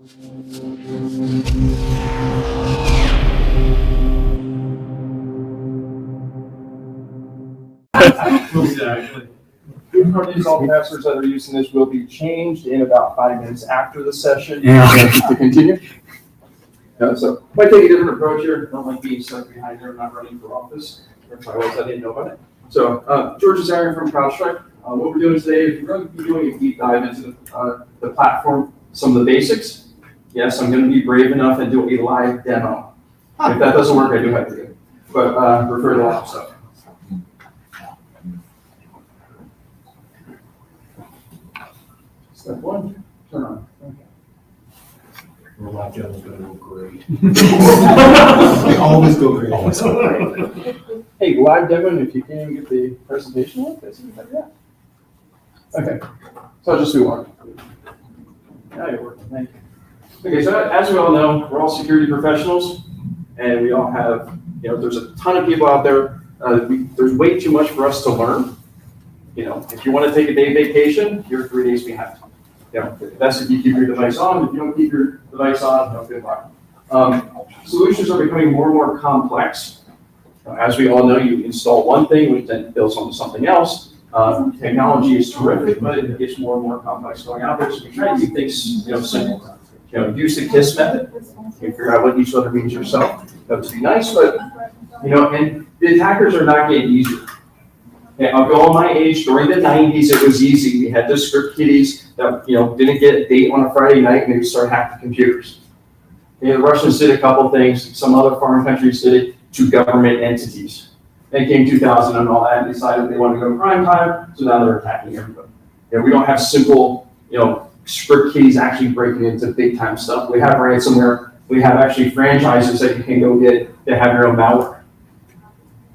Exactly. Good part is all passwords that are using this will be changed in about 5 minutes after the session. To continue. So might take a different approach here. Don't like being stuck behind here. I'm not running for office. If I was, I didn't know about it. So George is Aaron from CrowdStrike. What we're doing today is we're going to be doing a deep dive into the platform, some of the basics. Yes, I'm going to be brave enough and do a live demo. If that doesn't work, I do have to do it. But refer to the live stuff. Step one, turn on. Your live demo is going to go great. They always go great. Always go great. Hey, live demo, if you can't even get the presentation like this, yeah. Okay, so I'll just do one. Now you're working, thank you. Okay, so as we all know, we're all security professionals, and we all have, there's a ton of people out there. There's way too much for us to learn. If you want to take a day vacation, you're 3 days behind. That's if you keep your device on. If you don't keep your device on, good luck. Solutions are becoming more and more complex. As we all know, you install one thing, which then builds onto something else. Technology is terrific, but it gets more and more complex going out there. So we try to keep things, simple. Use the KISS method. You figure out what each letter means yourself. That would be nice, but and the attackers are not getting easier. I'll go on my age. During the 90s, it was easy. We had the script kiddies that didn't get a date on a Friday night, and they would start hacking computers. The Russians did a couple things. Some other foreign countries did it to government entities. Then came 2000 and all that, and decided they wanted to go to prime time, so now they're attacking everybody. We don't have simple, script kiddies actually breaking into big time stuff. We have ransomware. We have actually franchises that you can go get that have your own malware.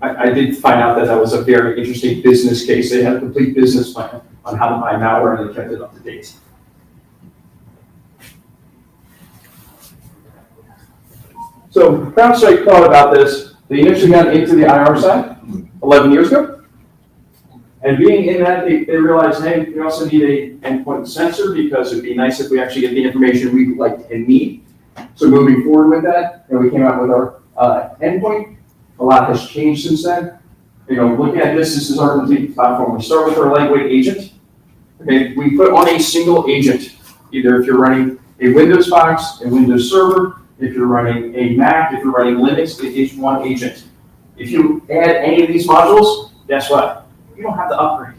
I did find out that was a very interesting business case. They had a complete business plan on how to buy malware, and they kept it up to date. So CrowdStrike thought about this. They initially got into the IR side 11 years ago. And being in that, they realized, hey, we also need a endpoint sensor because it'd be nice if we actually get the information we like and need. So moving forward with that, we came out with our endpoint. A lot has changed since then. Looking at this is our complete platform. We start with our lightweight agent. Okay, we put on a single agent. Either if you're running a Windows box, a Windows server, if you're running a Mac, if you're running Linux, it is one agent. If you add any of these modules, guess what? You don't have to upgrade.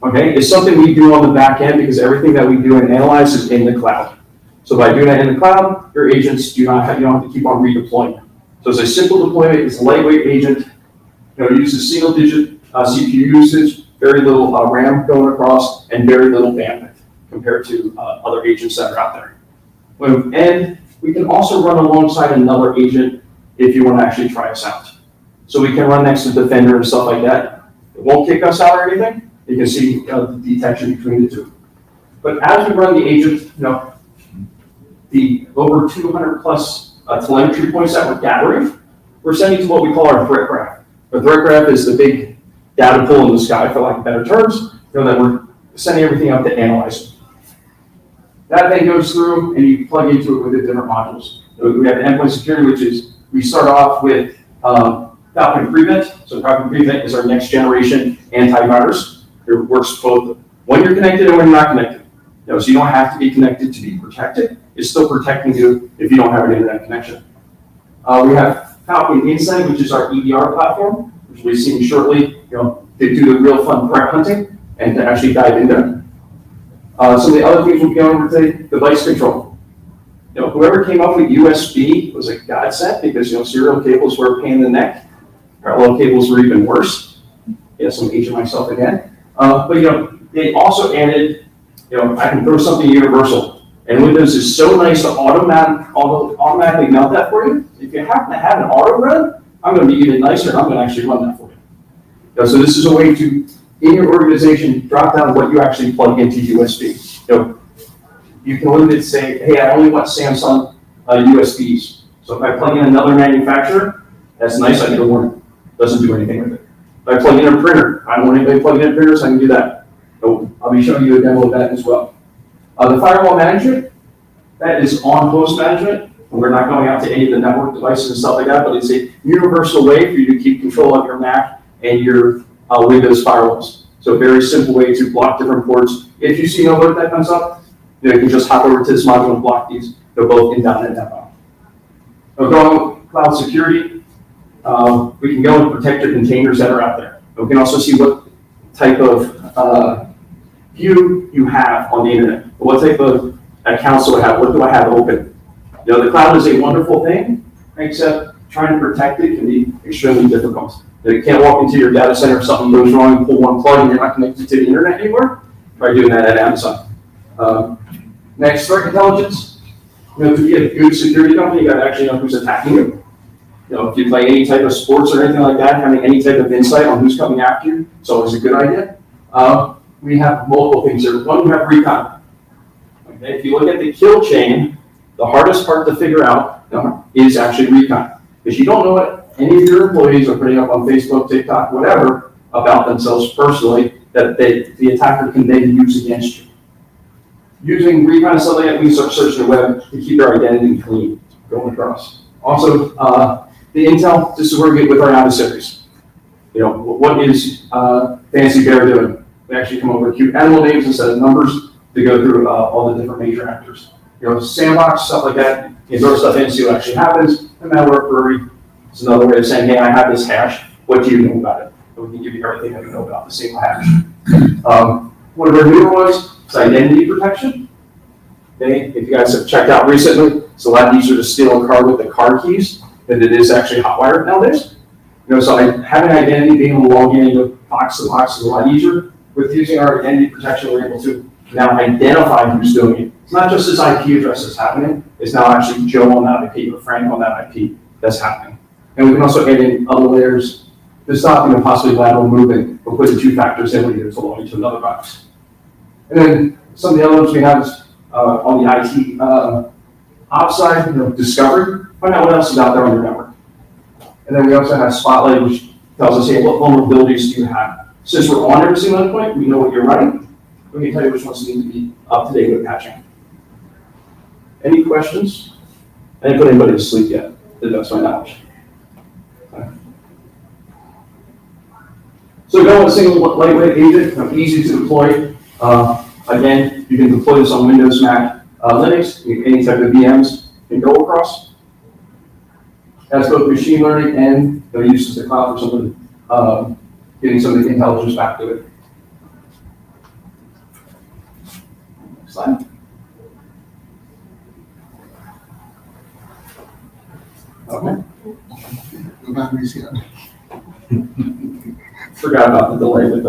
Okay, it's something we do on the back end because everything that we do and analyze is in the cloud. So by doing that in the cloud, your agents you don't have to keep on redeploying them. So it's a simple deployment. It's a lightweight agent. Uses single-digit CPU usage, very little RAM going across, and very little bandwidth compared to other agents that are out there. And we can also run alongside another agent if you want to actually try us out. So we can run next to Defender and stuff like that. It won't kick us out or anything. You can see the detection between the two. But as we run the agent, the over 200 plus telemetry points that we're gathering, we're sending to what we call our threat graph. The threat graph is the big data pool in the sky, for lack of better terms, that we're sending everything out to analyze it. That then goes through and you plug into it with the different modules. So we have endpoint security, which is, we start off with Falcon Prevent. So Falcon Prevent is our next generation antivirus. It works both when you're connected and when you're not connected. So you don't have to be connected to be protected. It's still protecting you if you don't have an internet connection. We have Falcon Insight, which is our EDR platform, which we'll be seeing shortly, to do the real fun threat hunting and to actually dive in there. Some of the other things we'll be on today, device control. Whoever came up with USB was a godsend because, serial cables were a pain in the neck. Parallel cables were even worse. Yes, I'm aging myself again. But, they also added, I can throw something universal. And Windows is so nice to automatically mount that for you. If you happen to have an auto run, I'm going to be even nicer and I'm going to actually run that for you. So this is a way to, in your organization, drop down what you actually plug into USB. You can literally say, hey, I only want Samsung USBs. So if I plug in another manufacturer, that's nice, I get a warning. Doesn't do anything with it. If I plug in a printer, I don't want anybody plugging in printers, I can do that. So I'll be showing you a demo of that as well. The firewall management, that is on host management. And we're not going out to any of the network devices and stuff like that, but it's a universal way for you to keep control of your Mac and your Windows firewalls. So a very simple way to block different ports. If you see an alert that comes up, you can just hop over to this module and block these. They're both inbound and outbound. Now going with cloud security, we can go and protect your containers that are out there. We can also see what type of view you have on the internet. What type of accounts do I have? What do I have open? You know, the cloud is a wonderful thing, except trying to protect it can be extremely difficult. You can't walk into your data center, if something goes wrong, and pull one plug, and you're not connected to the internet anymore. Try doing that at Amazon. Next, threat intelligence. You know, to be a good security company, you got to actually know who's attacking you. You know, if you play any type of sports or anything like that, having any type of insight on who's coming after you, it's always a good idea. We have multiple things here. One, we have recon. Okay, if you look at the kill chain, the hardest part to figure out is actually recon. Because you don't know what any of your employees are putting up on Facebook, TikTok, whatever, about themselves personally that the attacker can then use against you. Using recon is something that we start searching the web to keep our identity clean going across. Also, the intel, this is where we get with our adversaries. You know, what is Fancy Bear doing? We actually come up with cute animal names instead of numbers to go through all the different major actors. You know, sandbox, stuff like that. You throw stuff in and see what actually happens. And malware query is another way of saying, hey, I have this hash. What do you know about it? And we can give you everything that we know about the single hash. One of our newer ones is identity protection. Okay, if you guys have checked out recently, it's a lot easier to steal a car with the car keys than it is actually hotwired nowadays. You know, so having identity, being able to log in box to box is a lot easier. With using our identity protection, we're able to now identify who's doing it. It's not just this IP address that's happening, it's now actually Joe on that IP or Frank on that IP that's happening. And we can also add in other layers to stop possibly lateral movement or put the two factors in when you log into another box. And then some of the other ones we have is on the IT ops side, discovery, find out what else is out there on your network. And then we also have Spotlight, which tells us, hey, what vulnerabilities do you have? Since we're on every single endpoint, we know what you're running. We can tell you which ones need to be up to date with patching. Any questions? I didn't put anybody to sleep yet, to the best of my knowledge. Okay. So going with a single lightweight agent, easy to deploy. Again, you can deploy this on Windows, Mac, Linux, any type of VMs can go across. Has both machine learning and uses the cloud for something, getting some of the intelligence back to it. Next slide. Okay. Go back and reset. Forgot about the delay with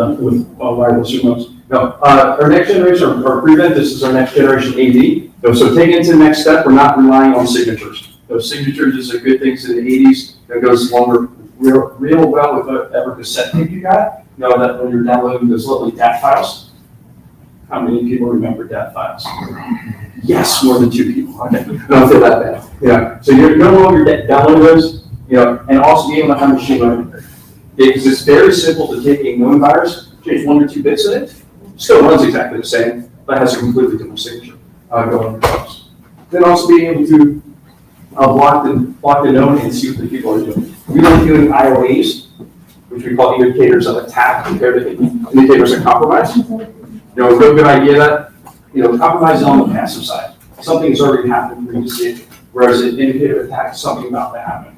wireless remotes. No, our next generation, or Prevent, this is our next generation AD. So taking it to the next step, we're not relying on signatures. Those signatures is a good thing in the 80s. That goes longer, real well with whatever cassette tape you got. You know that when you're downloading those lovely DAT files. How many people remember DAT files? Yes, more than 2 people. Okay, I don't feel that bad. Yeah, so you're no longer downloading those, and also being able to have machine learning. Because it's very simple to take a known virus, change 1 or 2 bits in it, still runs exactly the same, but has a completely different signature going across. Then also being able to block the known and see what the people are doing. We like doing IOAs, which we call indicators of attack compared to indicators of compromise. A real good idea that, compromise is on the passive side. Something has already happened for you to see it, whereas an indicator of attack is something about to happen.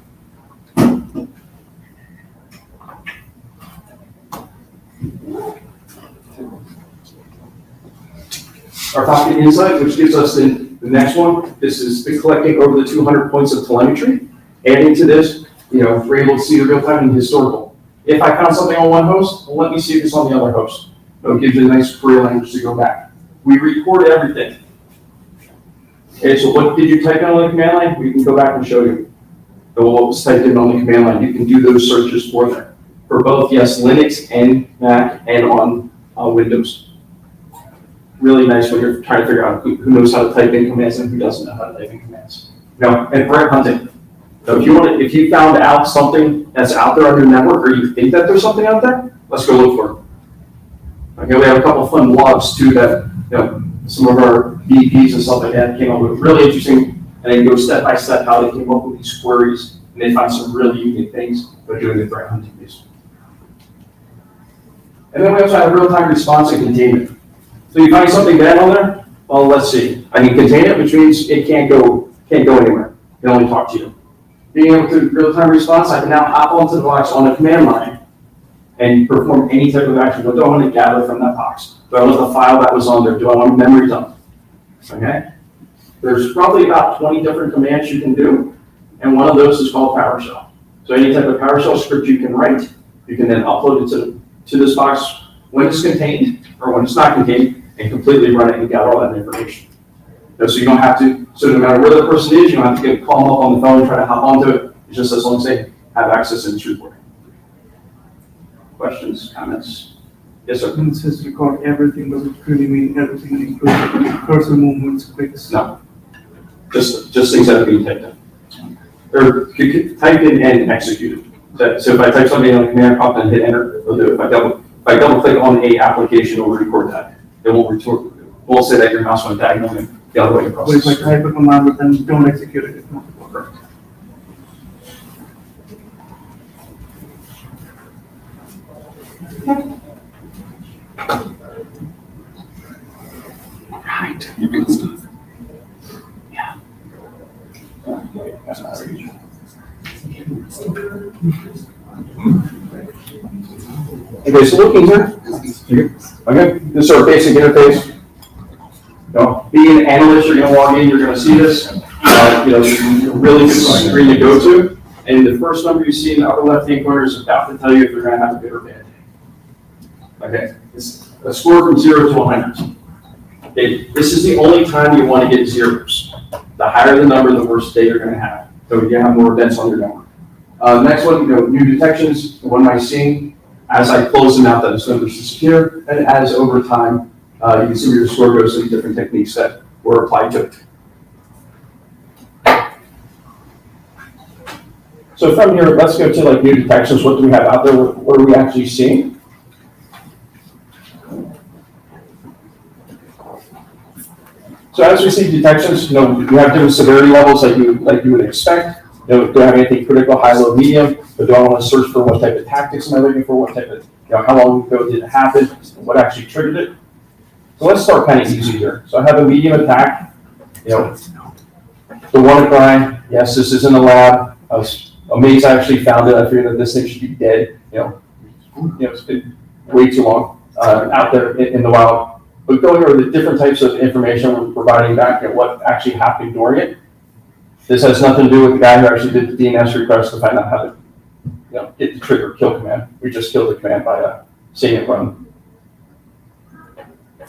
Our Pocket Insight, which gives us the next one. This is the collecting over the 200 points of telemetry. Adding to this, we're able to see the real-time and historical. If I found something on one host, well, let me see if it's on the other host. It'll give you a nice query language to go back. We record everything. Okay, so what did you type in on the command line? We can go back and show you. So what was typed in on the command line, you can do those searches for them. For both, yes, Linux and Mac and on Windows. Really nice when you're trying to figure out who knows how to type in commands and who doesn't know how to type in commands. And threat hunting. So if you found out something that's out there on your network, or you think that there's something out there, let's go look for it. Okay, we have a couple of fun blogs too that some of our VPs and stuff like that came up with really interesting, and they go step by step how they came up with these queries, and they found some really unique things by doing the threat hunting piece. And then we also have real-time response and containment. So you find something bad on there, well, let's see. I can contain it, which means it can't go anywhere. It can only talk to you. Being able to real-time response, I can now hop onto the box on a command line and perform any type of action. What do I want to gather from that box? Do I want the file that was on there? Do I want memory dump? Okay? There's probably about 20 different commands you can do, and one of those is called PowerShell. So any type of PowerShell script you can write, you can then upload it to this box when it's contained or when it's not contained, and completely run it and gather all that information. So you don't have to, so no matter where the person is, you don't have to call them up on the phone, try to hop onto it. It's just as long as they have access to the report. Questions, comments? Yes, sir. It says record everything, does it really mean everything including cursor movements, clicks? No. Just things that are being typed in. Or you could type in and execute it. So if I type something on the command prompt and hit enter, it'll do it. If I double click on a application, it'll record that. It won't say that your mouse went diagonally the other way across. But if I type a command but then don't execute it, it won't work. Correct. Right. You good stuff. Okay, so looking here. Okay, this is our basic interface. Being an analyst, you're going to log in, you're going to see this. Really good screen to go to. And the first number you see in the upper left-hand corner is about to tell you if you're going to have a good or bad day. Okay, it's a score from 0 to 100. Okay, this is the only time you want to get zeros. The higher the number, the worse day you're going to have. So you have more events on your network. Next one, new detections. What am I seeing? As I close them out, those numbers disappear, and as over time, you can see where your score goes to the different techniques that were applied to it. So from here, let's go to like new detections. What do we have out there? What are we actually seeing? So as we see detections, you have different severity levels like you would expect. Do I have anything critical, high, low, medium? Or do I want to search for what type of tactics am I looking for? What type of, how long ago did it happen? What actually triggered it? So let's start kind of easy here. So I have a medium attack. The WannaCry, yes, this is in the lab. I was amazed I actually found it. I figured that this thing should be dead. It's been way too long out there in the wild. But going over the different types of information we're providing back and what actually happened during it. This has nothing to do with the guy who actually did the DNS request to find out how to get the trigger kill command. We just killed the command by seeing it run.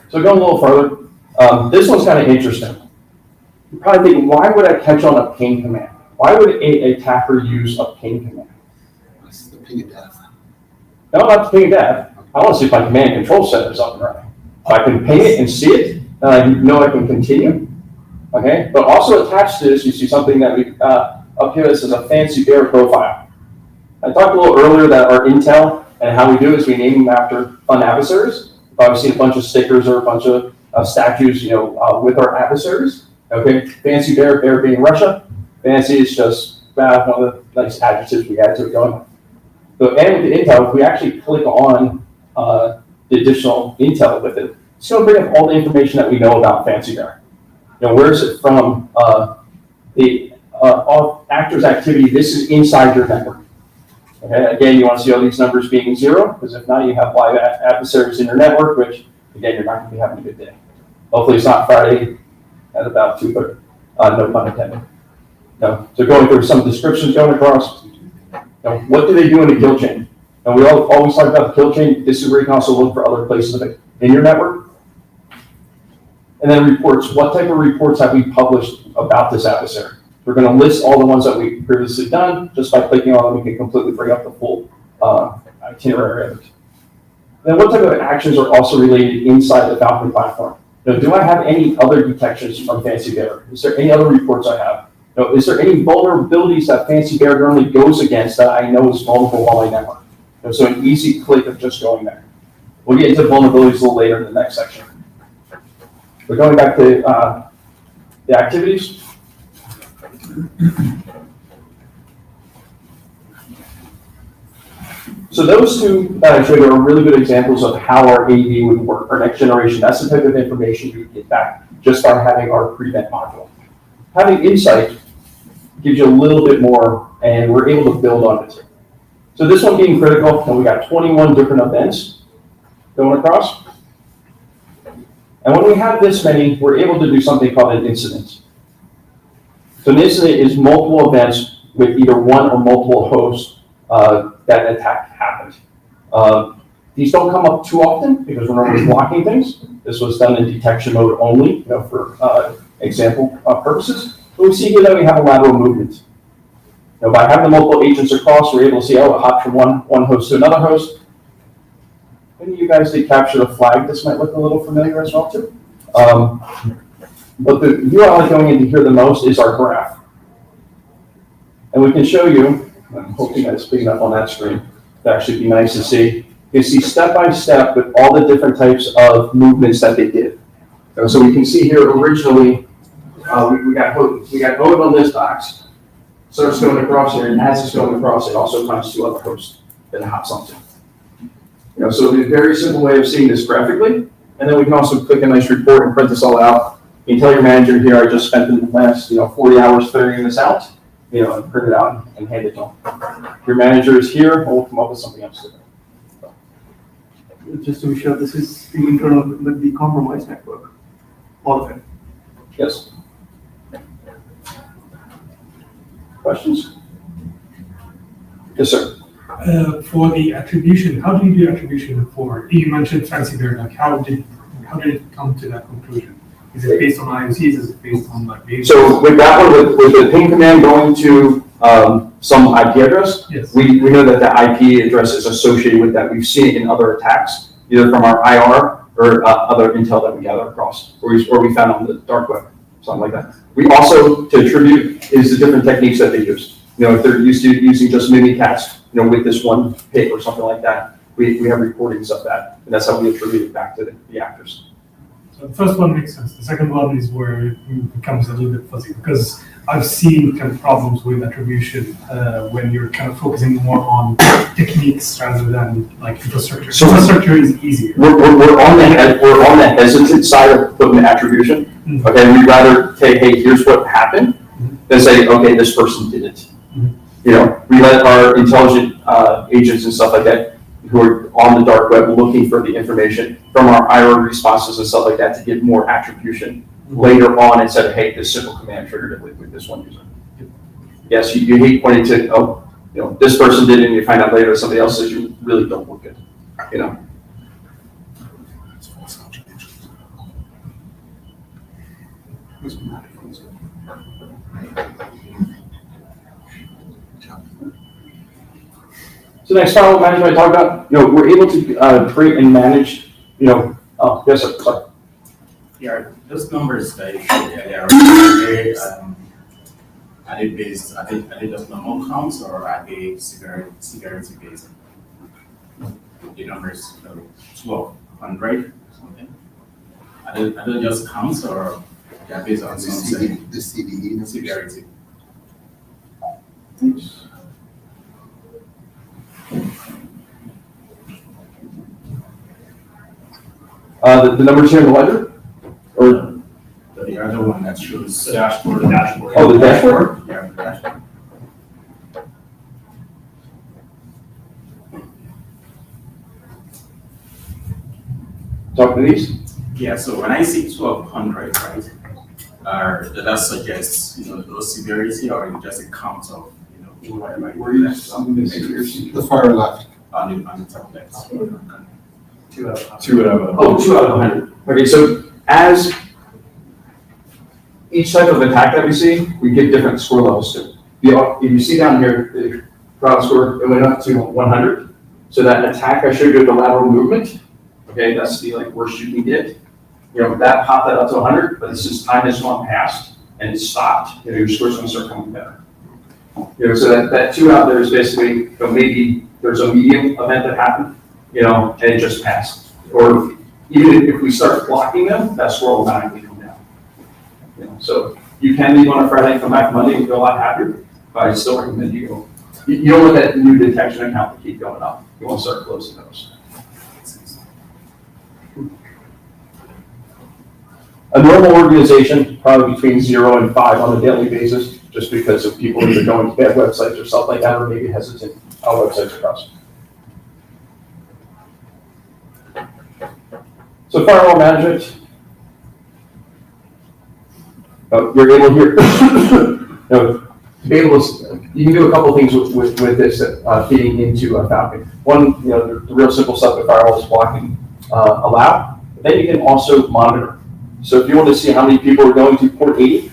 So going a little further, this one's kind of interesting. You're probably thinking, why would I catch on a ping command? Why would an attacker use a ping command? That's the ping of death. No, not the ping of death. I want to see if my command and control set is up and running. If I can ping it and see it, then I know I can continue. Okay, but also attached to this, you see something that we up here. This is a fancy bear profile. I talked a little earlier that our intel and how we do is we name them after fun adversaries. You've probably seen a bunch of stickers or a bunch of statues, with our adversaries. Okay, fancy bear being Russia. Fancy is just one of the nice adjectives we add to it going on. So, and with the intel, if we actually click on the additional intel with it, it's going to bring up all the information that we know about fancy bear. Where is it from? The actor's activity. This is inside your network. Okay. Again, you want to see all these numbers being 0, because if not, you have live adversaries in your network, which again, you're not going to be having a good day. Hopefully, it's not Friday at about 2:30. No pun intended. No. So going through some descriptions going across. What do they do in the kill chain? And we always talk about the kill chain. This is where you can also look for other places in your network. And then reports. What type of reports have we published about this adversary? We're going to list all the ones that we've previously done. Just by clicking on them, we can completely bring up the full itinerary of it. Then what type of actions are also related inside the Falcon platform? Do I have any other detections from Fancy Bear? Is there any other reports I have? Is there any vulnerabilities that Fancy Bear normally goes against that I know is vulnerable on my network? So an easy click of just going there. We'll get into vulnerabilities a little later in the next section. But going back to the activities. So those two that I showed you are really good examples of how our AV would work, our next generation. That's the type of information you would get back just by having our prevent module. Having insight gives you a little bit more, and we're able to build on it. So this one being critical, and we got 21 different events going across. And when we have this many, we're able to do something called an incident. So an incident is multiple events with either one or multiple hosts that an attack happened. These don't come up too often because we're normally blocking things. This was done in detection mode only, for example purposes. But we see here that we have a lateral movement. By having the multiple agents across, we're able to see, it hopped from one host to another host. Any of you guys did capture the flag? This might look a little familiar as well too. But the view I like going into here the most is our graph. And we can show you, I'm hoping that it's big enough on that screen, to actually be nice to see. You can see step by step with all the different types of movements that they did. So we can see here originally, we got voted on this box. So it's going across here, and as it's going across, it also finds two other hosts that it hops onto. So it's a very simple way of seeing this graphically. And then we can also click a nice report and print this all out. You can tell your manager here, I just spent the last 40 hours figuring this out, and print it out and hand it to them. Your manager is here, and we'll come up with something else to do. Just to be sure, this is the internal with the compromised network, all of it. Yes. Questions? Yes, sir. For the attribution, how do you do attribution for? You mentioned fancy bear, like how did it come to that conclusion? Is it based on IOCs? Is it based on data? So with that one, with the ping command going to some IP address, yes. we know that the IP address is associated with that. We've seen it in other attacks, either from our IR or other intel that we gather across, or we found on the dark web, something like that. We also, to attribute, is the different techniques that they use. If they're used to using just mimikatz, with this one hit or something like that, we have recordings of that, and that's how we attribute it back to the actors. So the first one makes sense. The second one is where it becomes a little bit fuzzy because I've seen kind of problems with attribution when you're kind of focusing more on techniques rather than like infrastructure. So infrastructure is easier. We're on the hesitant side of putting the attribution. Mm-hmm. Okay, we'd rather say, hey, here's what happened, than say, okay, this person did it. We let our intelligent agents and stuff like that who are on the dark web looking for the information from our IR responses and stuff like that to give more attribution later on instead of, hey, this simple command triggered it with this one user. Yes, you hate pointing to, this person did it and you find out later somebody else says you really don't look good, So next firewall management I talked about, we're able to create and manage, yes, sir, sorry. Yeah, those numbers that you showed earlier, are they based, are they just normal counts or are they severity based? The numbers, 1,200 or something? Are they just counts or they are based on something? The CVE. Severity. The numbers here in the ledger? Or The other one that shows. The dashboard. Oh, the dashboard? Yeah, the dashboard. Talk to these? Yeah, so when I see 1,200, right, that suggests, those severity or just a count of, whatever. The far left. On the top left. 2 out of 2 out of 100. Okay, so as each type of attack that we see, we give different score levels to. If you see down here, the crowd score, it went up to 100. So that attack I showed you, the lateral movement, okay, that's the worst you can get. That popped that up to 100, but since time has gone past and it stopped, your score's gonna start coming better. So that 2 out there is basically, maybe there's a medium event that happened, and it just passed. Or even if we start blocking them, that score will automatically come down. You know, so you can leave on a Friday, come back Monday, and feel a lot happier, but I still recommend you go. You don't want that new detection account to keep going up. You want to start closing those. A normal organization, probably between 0 and 5 on a daily basis, just because of people either going to bad websites or stuff like that, or maybe hesitant on websites across. So firewall management, you're able here, to be able to, you can do a couple things with this feeding into Falcon. One, the real simple stuff that firewalls blocking allow. But then you can also monitor. So if you want to see how many people are going to port 80,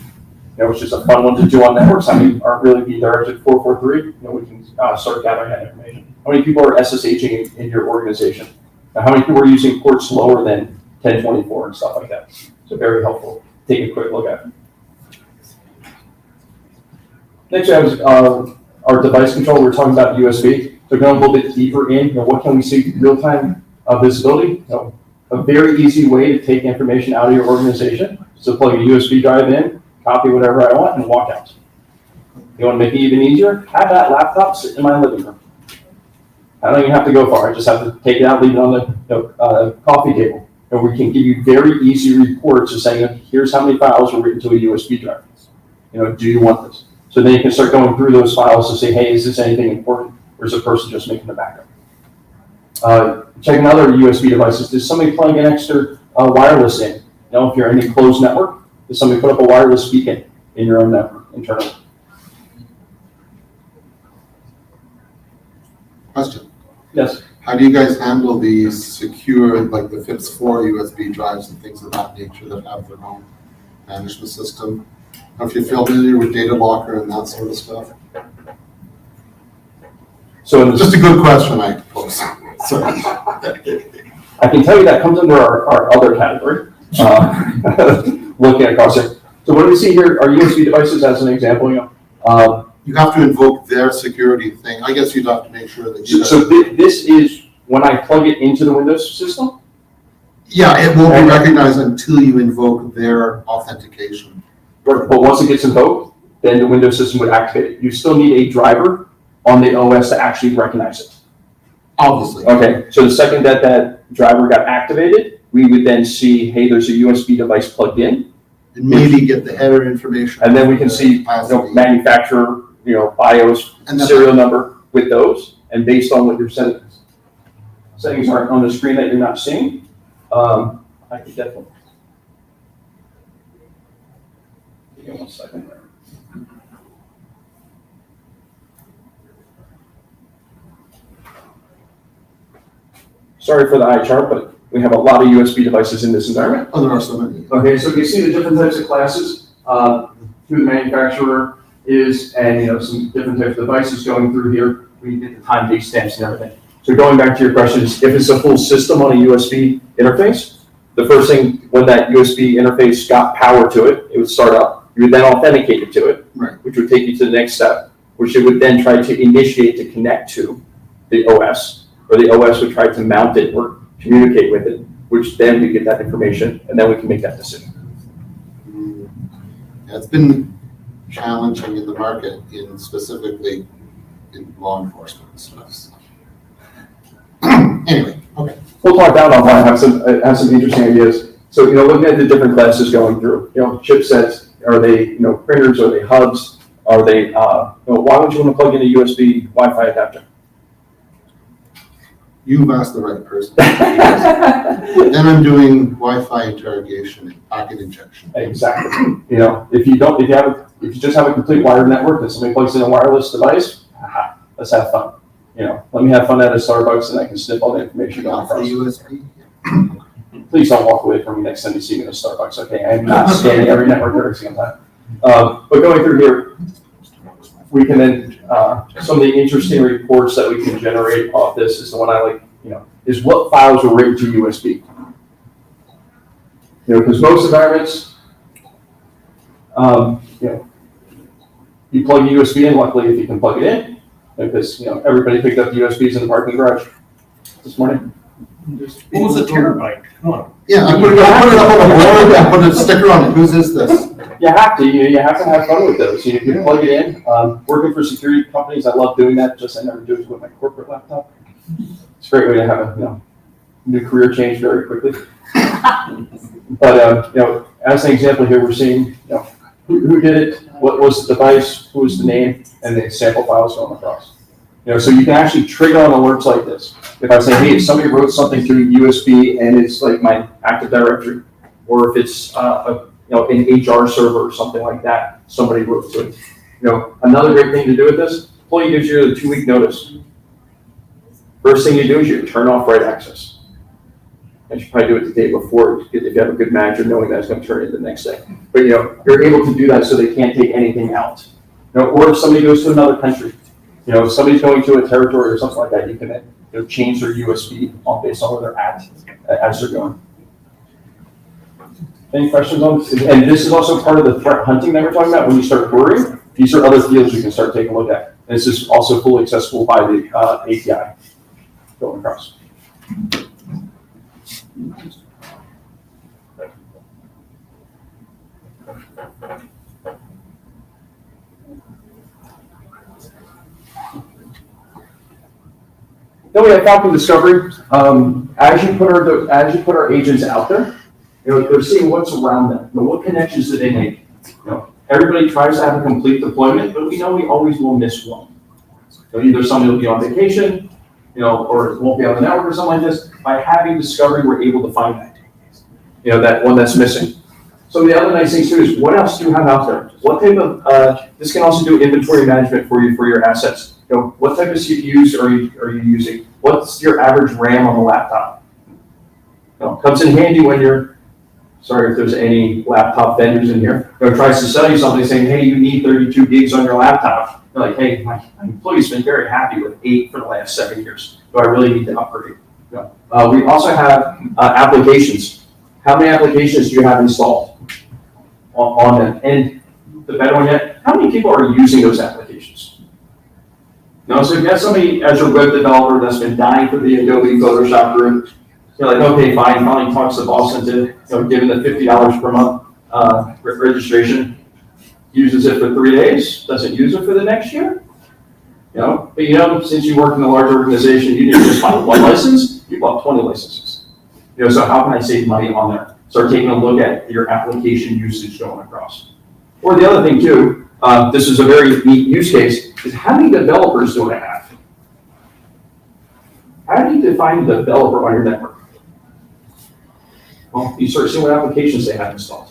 which is a fun one to do on networks, how many aren't really being directed to 443, we can start gathering that information. How many people are SSHing in your organization? Now, how many people are using ports lower than 1024 and stuff like that? So very helpful. Take a quick look at it. Next, we have our device control. We're talking about USB. So going a little bit deeper in, what can we see? Real-time visibility. A very easy way to take information out of your organization. So plug a USB drive in, copy whatever I want, and walk out. You want to make it even easier? Have that laptop sit in my living room. I don't even have to go far. I just have to take it out, leave it on the coffee table. And we can give you very easy reports of saying, here's how many files were written to a USB drive. Do you want this? So then you can start going through those files to say, hey, is this anything important? Or is the person just making the backup? Checking other USB devices. Does somebody plug an extra wireless in? If you're in a closed network, does somebody put up a wireless beacon in your own network internally? Question. Yes. How do you guys handle the secure, like the FIPS4 USB drives and things of that nature that have their own management system? If you're familiar with data locker and that sort of stuff? So Just a good question, I suppose. Sorry. I can tell you that comes under our other category, looking across it. So what do we see here are USB devices as an example. You have to invoke their security thing. I guess you'd have to make sure that you. So this is when I plug it into the Windows system? Yeah, it won't be recognized until you invoke their authentication. But once it gets invoked, then the Windows system would activate it. You still need a driver on the OS to actually recognize it. Obviously. Okay, so the second that driver got activated, we would then see, hey, there's a USB device plugged in. And maybe get the header information. And then we can see manufacturer, BIOS, And then- serial number with those. And based on what your settings are on the screen that you're not seeing, I could definitely. Give me 1 second there. Sorry for the eye chart, but we have a lot of USB devices in this environment. Oh, there are so many. Okay, so you see the different types of classes, who the manufacturer is, and some different types of devices going through here. We get the time, date stamps, and everything. So going back to your questions, if it's a full system on a USB interface, the first thing when that USB interface got power to it, it would start up. You would then authenticate it to it, Right. which would take you to the next step, which it would then try to initiate to connect to the OS. Or the OS would try to mount it or communicate with it, which then we get that information, and then we can make that decision. Yeah, it's been challenging in the market, specifically in law enforcement stuff. Anyway, okay. We'll talk down on that. I have some interesting ideas. So, looking at the different classes going through, chipsets, are they, printers, are they hubs, are they, why would you want to plug in a USB Wi-Fi adapter? You've asked the right person. Then I'm doing Wi-Fi interrogation and packet injection. Exactly. If you just have a complete wired network and somebody plugs in a wireless device, let's have fun. Let me have fun at a Starbucks and I can snip all the information going Got the across. USB? Please don't walk away from me next time you see me at a Starbucks, okay? I'm not scanning every network every single time. But going through here, we can then, some of the interesting reports that we can generate off this is the one I like, is what files were written to USB. Because most environments, you plug a USB in, luckily if you can plug it in, because, everybody picked up USBs in the parking garage this morning. Just- What was a terabyte? Come on. Yeah, I put it up on the board, I put a sticker on it, whose is this? You have to, you have to have fun with those. You can plug it in. Working for security companies, I love doing that, just I never do it with my corporate laptop. It's a great way to have a, new career change very quickly. But, as an example here, we're seeing, who did it, what was the device, who was the name, and the sample files going across. So you can actually trigger on alerts like this. If I say, hey, if somebody wrote something through USB and it's like my Active Directory, or if it's an HR server or something like that, somebody wrote to it. Another great thing to do with this, employee gives you a 2-week notice. First thing you do is you turn off write access. And you should probably do it the day before if you have a good manager knowing that it's going to turn in the next day. But you're able to do that so they can't take anything out. Or if somebody goes to another country, if somebody's going to a territory or something like that, you can change their USB based on where they're at as they're going. Any questions on this? And this is also part of the threat hunting that we're talking about. When you start querying, these are other fields you can start taking a look at. And this is also fully accessible by the API going across. Then we have Falcon Discovery. As you put our agents out there, they're seeing what's around them. What connections do they make? Everybody tries to have a complete deployment, but we know we always will miss one. So either somebody will be on vacation, or it won't be on the network or something like this. By having Discovery, we're able to find that. That one that's missing. So the other nice thing too is what else do you have out there? What type of, this can also do inventory management for you for your assets. What type of CPUs are you using? What's your average RAM on the laptop? Comes in handy when you're, sorry if there's any laptop vendors in here, tries to sell you something saying, hey, you need 32 gigs on your laptop. You're like, hey, my employee's been very happy with 8 for the last 7 years. Do I really need to upgrade? We also have applications. How many applications do you have installed on them? And the better one yet, how many people are using those applications? So if you have somebody as your web developer that's been dying for the Adobe Photoshop room, you're like, okay, fine, finally talks to boss into given the $50 per month registration, uses it for 3 days, doesn't use it for the next year. But since you work in a large organization, you didn't just buy 1 license, you bought 20 licenses. So how can I save money on there? Start taking a look at your application usage going across. Or the other thing too, this is a very neat use case, is how many developers do I have? How do you define a developer on your network? Well, you start seeing what applications they have installed.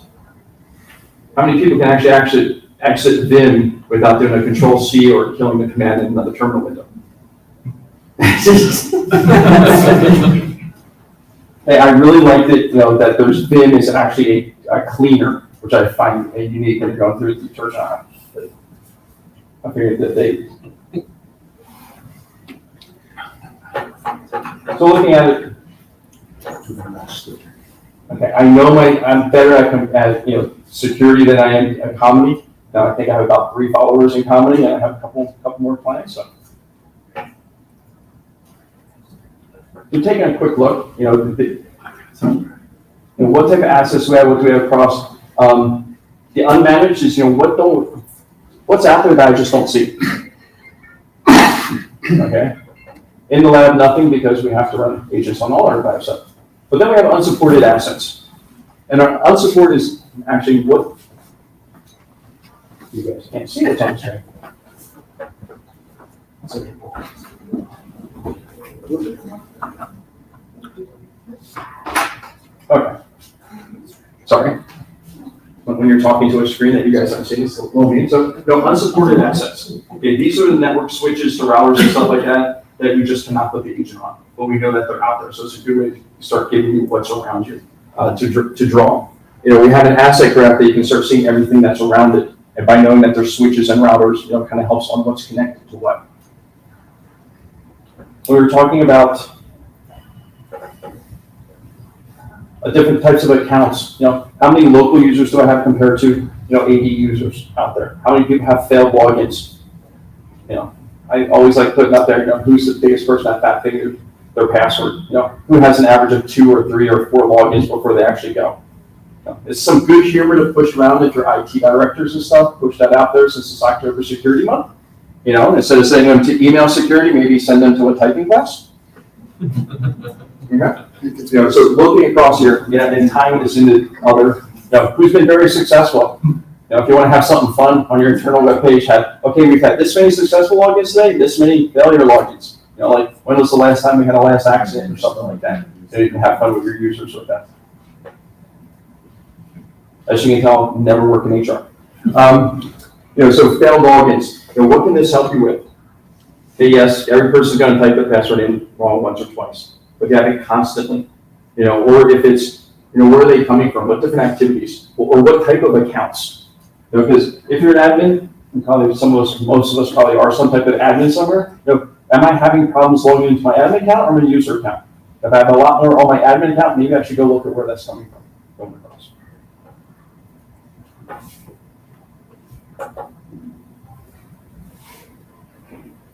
How many people can actually exit Vim without doing a Control-C or killing the command in another terminal window? Hey, I really liked it, that there's Vim is actually a cleaner, which I find unique when you're going through the church. I figured that they. So looking at it, okay, I know I'm better at security than I am at comedy. Now I think I have about 3 followers in comedy, and I have a couple more clients. So, taking a quick look, what type of assets do we have? What do we have across? The unmanaged is what's out there that I just don't see. Okay. In the lab, nothing, because we have to run agents on all our lab stuff. But then we have unsupported assets. And our unsupported is actually what you guys can't see what's on the screen. Okay. Sorry. When you're talking to a screen that you guys aren't seeing, it's a little mean. So, unsupported assets. Okay, these are the network switches to routers and stuff like that you just cannot put the agent on. But we know that they're out there, so it's a good way to start giving you what's around you to draw. We have an asset graph that you can start seeing everything that's around it, and by knowing that there's switches and routers, kind of helps on what's connected to what. We were talking about different types of accounts. How many local users do I have compared to AD users out there? How many people have failed logins? I always like putting out there, who's the biggest person at Fat Finger? their password. Who has an average of 2 or 3 or 4 logins before they actually go. It's some good humor to push around at your IT directors and stuff, push that out there since it's October Security Month. Instead of sending them to email security, maybe send them to a typing class. Okay. So looking across here, and tying this into other, who's been very successful. If you want to have something fun on your internal webpage, we've had this many successful logins today, this many failure logins. Like when was the last time we had a last accident or something like that? So you can have fun with your users with that. As you can tell, never work in HR. So failed logins. What can this help you with? Okay, yes, every person's going to type their password in wrong once or twice, but you have it constantly. Or if it's, where are they coming from? What different activities? Or what type of accounts? Because if you're an admin, and probably most of us probably are some type of admin somewhere. Am I having problems logging into my admin account or my user account? If I have a lot more on my admin account, maybe I should go look at where that's coming from.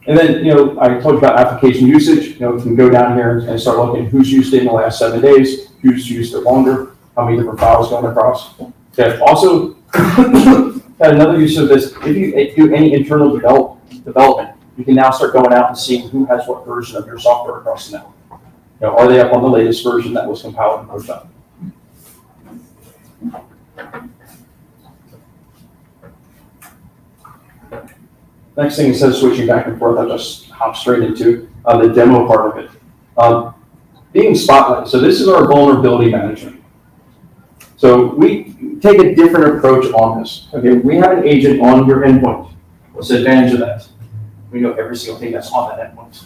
And then, I told you about application usage. You can go down here and start looking at who's used it in the last 7 days, who's used it longer, how many different files going across. Okay. Also, got another use of this. If you do any internal development, you can now start going out and seeing who has what version of your software across the network. Are they up on the latest version that was compiled and pushed up? Next thing, instead of switching back and forth, I'll just hop straight into the demo part of it. Being Spotlight. So this is our vulnerability management. So we take a different approach on this. Okay, we have an agent on your endpoint. What's the advantage of that? We know every single thing that's on that endpoint.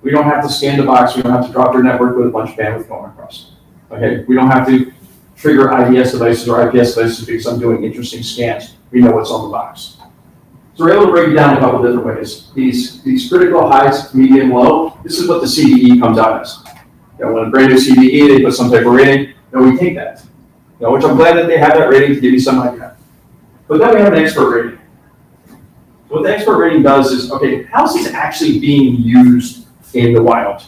We don't have to scan the box. We don't have to drop your network with a bunch of bandwidth going across. Okay, we don't have to trigger IDS devices or IPS devices because I'm doing interesting scans. We know what's on the box. So we're able to break it down in a couple different ways. These critical highs, medium, low, this is what the CVE comes out as. When a brand new CVE, they put some type of rating, we take that. Which I'm glad that they have that rating to give you some idea. But then we have an expert rating. What the expert rating does is, okay, how's this actually being used in the wild?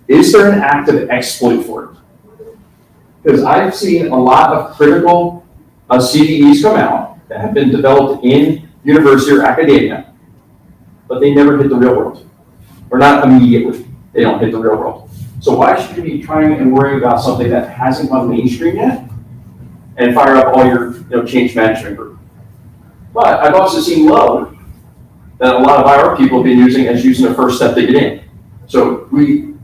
Is there an active exploit for it? Because I've seen a lot of critical CVEs come out that have been developed in university or academia, but they never hit the real world. Or not immediately, they don't hit the real world. So why should you be trying and worrying about something that hasn't gone mainstream yet and fire up all your change management group? But I've also seen low that a lot of IR people have been using as using the first step to get in. So you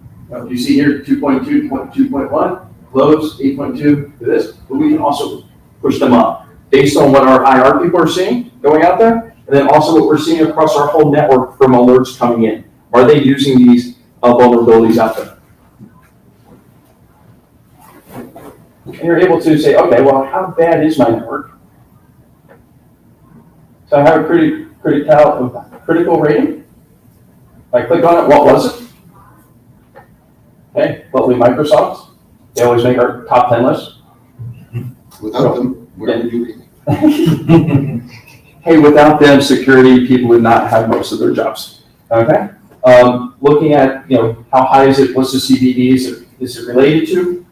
see here 2.2, 2.1, lows, 8.2 to this, but we can also push them up based on what our IR people are seeing going out there, and then also what we're seeing across our whole network from alerts coming in. Are they using these vulnerabilities out there? And you're able to say, okay, well, how bad is my network? So I have a critical rating. If I click on it, what was it? Okay, lovely Microsoft. They always make our top 10 list. Without them, where would you be? Hey, without them, security people would not have most of their jobs. Okay. Looking at how high is it? What's the CVE? Is it related to?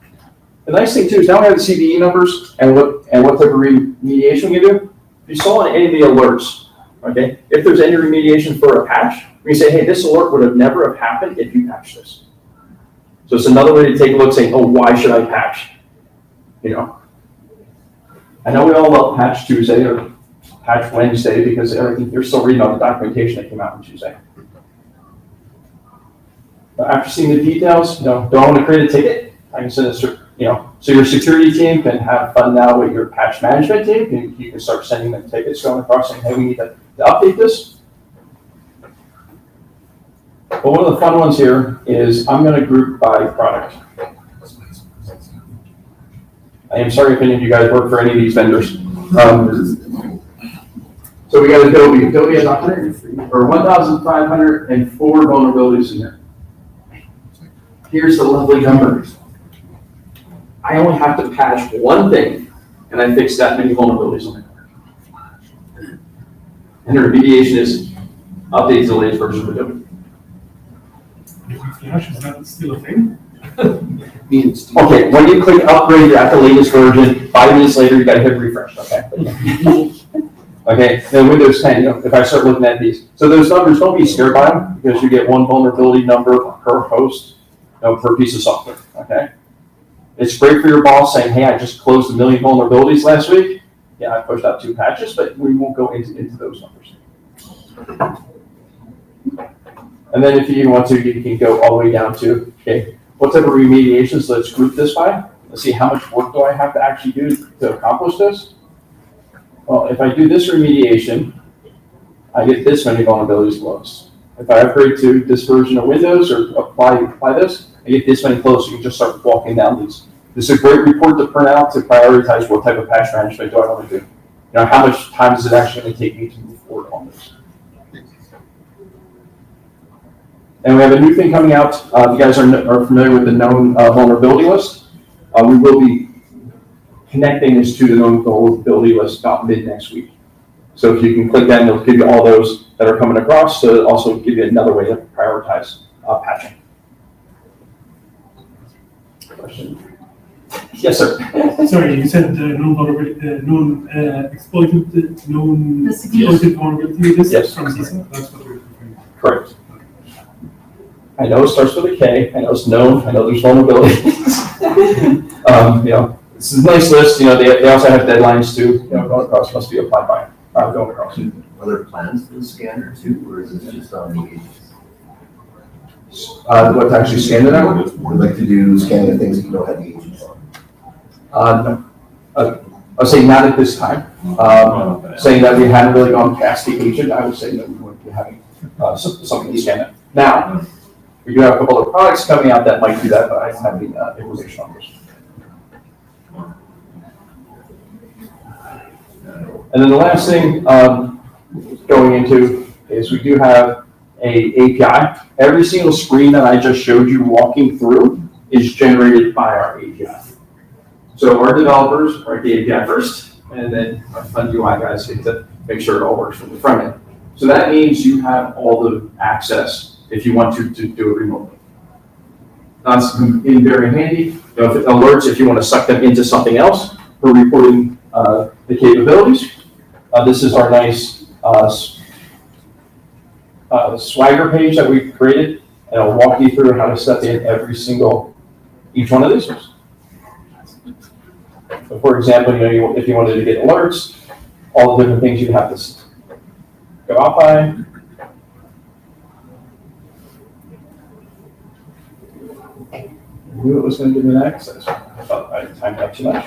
The nice thing too is now we have the CVE numbers and what type of remediation we can do. If you saw in any of the alerts, okay, if there's any remediation for a patch, we can say, hey, this alert would have never have happened if you patched this. So it's another way to take a look, saying, oh, why should I patch? I know we all love Patch Tuesday or Patch Wednesday because everything you're still reading all the documentation that came out on Tuesday. But after seeing the details, do I want to create a ticket? I can send it, so your security team can have fun now with your patch management team. You can start sending them tickets going across saying, hey, we need to update this. But one of the fun ones here is I'm going to group by product. I am sorry if any of you guys work for any of these vendors. So we got Adobe. Adobe has 1,504 vulnerabilities in here. Here's the lovely number. I only have to patch one thing, and I fix that many vulnerabilities on it. And the remediation is update to the latest version of Adobe. flash, is that still a thing? Me and Steve. Okay, when you click upgrade, you're at the latest version, 5 minutes later, you gotta hit refresh, okay? Okay, then Windows 10, if I start looking at these, so those numbers, don't be scared by them, because you get one vulnerability number per host, per piece of software, okay? It's great for your boss saying, hey, I just closed 1 million vulnerabilities last week. Yeah, I pushed out 2 patches, but we won't go into those numbers. And then if you want to, you can go all the way down to, okay, what type of remediations, let's group this by. Let's see how much work do I have to actually do to accomplish this. Well, if I do this remediation, I get this many vulnerabilities closed. If I upgrade to this version of Windows or apply this, I get this many closed. So you can just start walking down these. This is a great report to print out to prioritize what type of patch management do I want to do. How much time is it actually going to take me to move forward on this? And we have a new thing coming out. If you guys are familiar with the known vulnerability list, we will be connecting this to the known vulnerability list about mid next week. So if you can click that, it'll give you all those that are coming across, to also give you another way to prioritize patching. Question? Yes, sir. Sorry, you said known vulnerability, known exploited, known The exploited vulnerability list Yes. from CISA? That's what we're referring to. Correct. I know it starts with a K. I know it's known. I know there's vulnerabilities. It's a nice list. They also have deadlines too. Going across must be applied by going across. Are there plans for the scanner too, or is it just on the agents? What to actually scan it out? Would like to do scan the things that you don't have the agents on? No. I'll say not at this time. Saying that we hadn't really gone past the agent, I would say that we wouldn't be having something to scan it. Now, we do have a couple of products coming out that might do that, but I don't have any information on those. And then the last thing going into is we do have a API. Every single screen that I just showed you walking through is generated by our API. So our developers write the API first, and then our fun UI guys get to make sure it all works from the front end. So that means you have all the access if you want to do it remotely. That's very handy. If it alerts, if you want to suck them into something else for reporting the capabilities. This is our nice Swagger page that we created, and I'll walk you through how to set in each one of these. So for example, if you wanted to get alerts, all the different things you have to go out by. I knew it was going to give me access. I thought I timed out too much.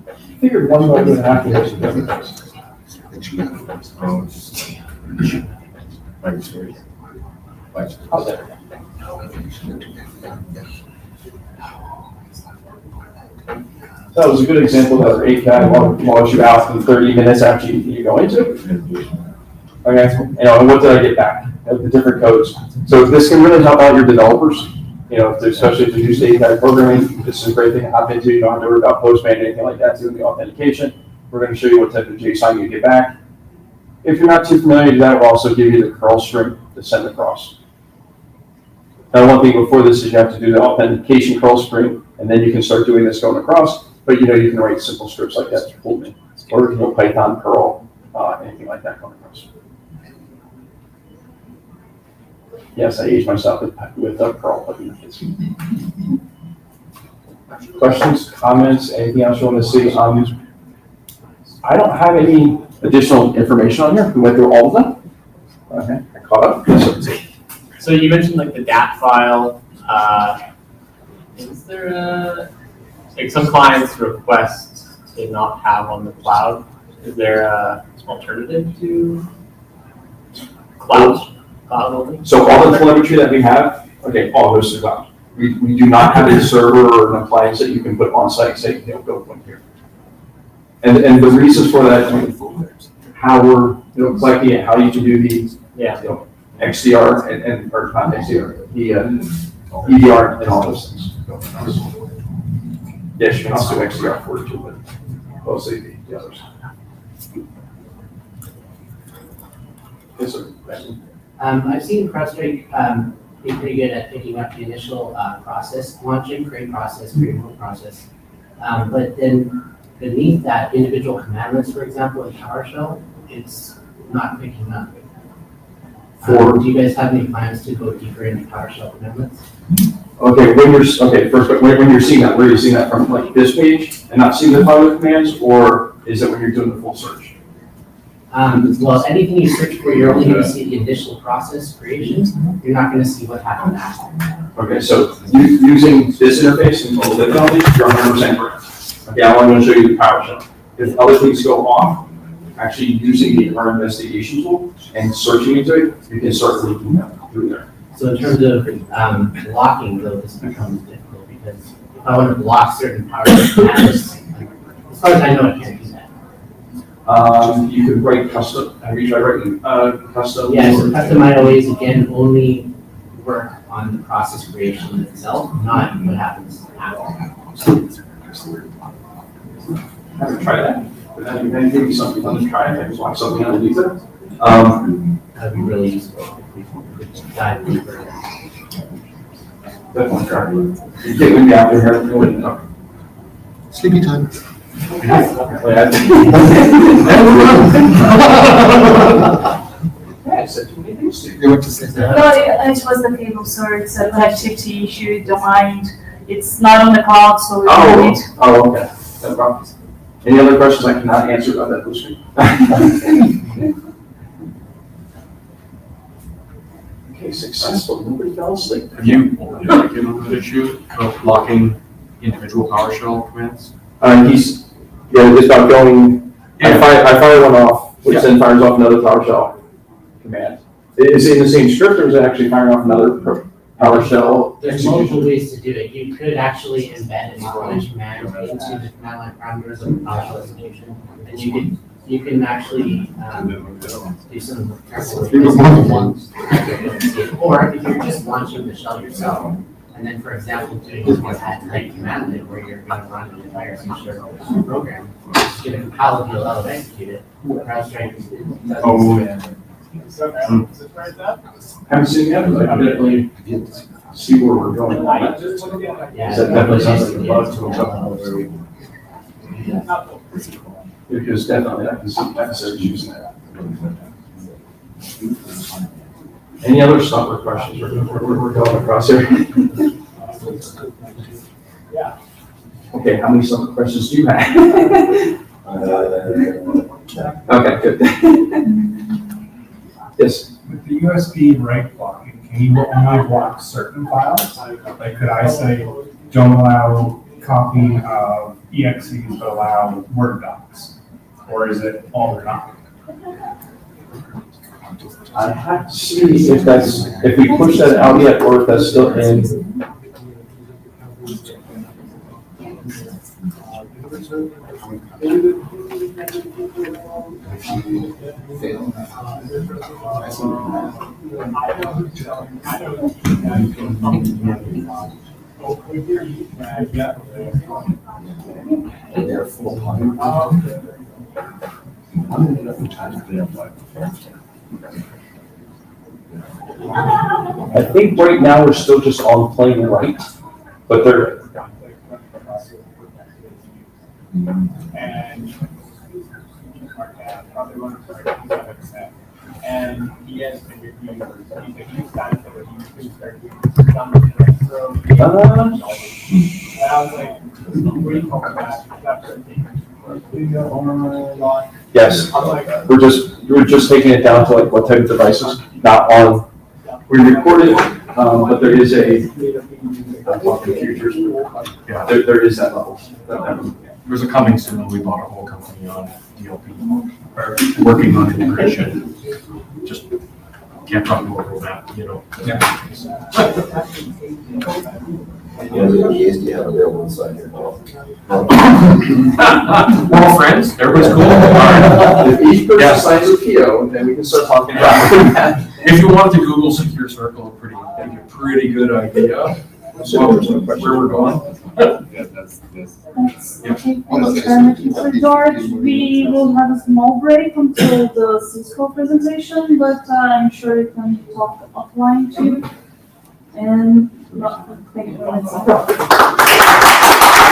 I figured 1.5 years ago. How's that? That was a good example that our API logs you out in 30 minutes after you go into it. Okay, and what did I get back? The different codes. So this can really help out your developers. Especially if you do API programming, this is a great thing to hop into. You don't have to worry about Postman or anything like that, doing the authentication. We're going to show you what type of JSON you get back. If you're not too familiar with that, we'll also give you the curl string to send across. Now, one thing before this is you have to do the authentication curl string, and then you can start doing this going across. But you can write simple scripts like that to pull in, or Python, curl, anything like that going across. Yes, I aged myself with curl. Questions, comments, anything else you want to see? I don't have any additional information on here. We went through all of them. Okay, I caught up. So you mentioned like the DAP file. Is there some clients request to not have on the cloud? Is there an alternative to cloud only? So all the telemetry that we have, all those are cloud. We do not have a server or an appliance that you can put on site and say, go from here. And the reasons for that, how we're It'll collect how you can do the Yeah. XDR or not XDR, the EDR and all those things. Yes, you can also do XDR for it too, but mostly the others. Yes, sir. I've seen CrowdStrike be pretty good at picking up the initial process, launching, create process, create whole process. But then beneath that, individual commandments, for example, in PowerShell, it's not picking up. Do you guys have any plans to go deeper into PowerShell commandments? Okay, first, when you're seeing that, where are you seeing that from, like this page and not seeing the other commands, or is it when you're doing the full search? Well, anything you search for, you're only going to see the initial process creation. You're not going to see what happened after. Okay, so using this interface and all the technology, you're 100% correct. Okay, I'm only going to show you the PowerShell. If other things go off, actually using our investigation tool and searching into it, you can start leaking them through there. So in terms of blocking, though, this becomes difficult because if I want to block certain PowerShell commands, as far as I know, I can't do that. You could write custom. Have you tried writing custom? Yeah, so custom IOAs again only work on the process creation itself, not what happens after. Haven't tried that. But then maybe something fun to try. I just want something underneath it. That'd be really useful if we could dive deeper. Definitely try. You can't leave me out there. You wouldn't know. Sleepy time. You want to say that? No, it was the cable, sorry, it's a connectivity issue, don't mind. It's not on the cloud, so we don't need. Oh, okay. No problem. Any other questions I cannot answer about that blue screen? Okay, successful. Nobody fell asleep. Have you been on that issue of blocking individual PowerShell commands? It's about going, I fire one off, which Yeah. then fires off another PowerShell command. Is it in the same script, or is it actually firing off another PowerShell There's execution? multiple ways to do it. You could actually embed an English command into the command line parameters of the PowerShell execution. And you can actually do some careful. There was more than one. Or if you're just launching the shell yourself, and then, for example, doing this at type command line where you're going to run an entire C# program, it's going to compile the DLL and execute it. CrowdStrike doesn't. Haven't seen it yet, but I definitely see where we're going. Yeah, That definitely sounds like a yeah, bug it's to a a level where we- Because definitely I can see adversaries using that. Any other stopper questions? We're going across here. Okay, how many stopper questions do you have? Okay, good. Yes. With the USB write blocking, can you only block certain files? Like, could I say, don't allow copying of EXEs, but allow Word docs? Or is it all or nothing? I have to see if we push that out yet, or if that's still in. If you fail. And they're full time. I think right now we're still just on plain right, but they're. And yes, if you use that, you can start doing some. And I was like, what do you call that? Yes, I was like, we're just taking it down to like what type of devices, not on. We record it, but there is a futures. Yeah. There is that level. There's a coming soon, we bought a whole company on DLP, or working on integration. Just can't talk more about that, you know. Yeah. How many NDAs do you have available inside here? We're all friends, everybody's cool. All right. If each person Yes. signs a PO, then we can start talking about that. If you wanted to Google Secure Circle, that'd be a pretty good idea. So where we're going. Yeah, that's. Okay, thank you very much, Mr. George. We will have a small break until the Cisco presentation, but I'm sure you can talk offline too. And, thank you very much.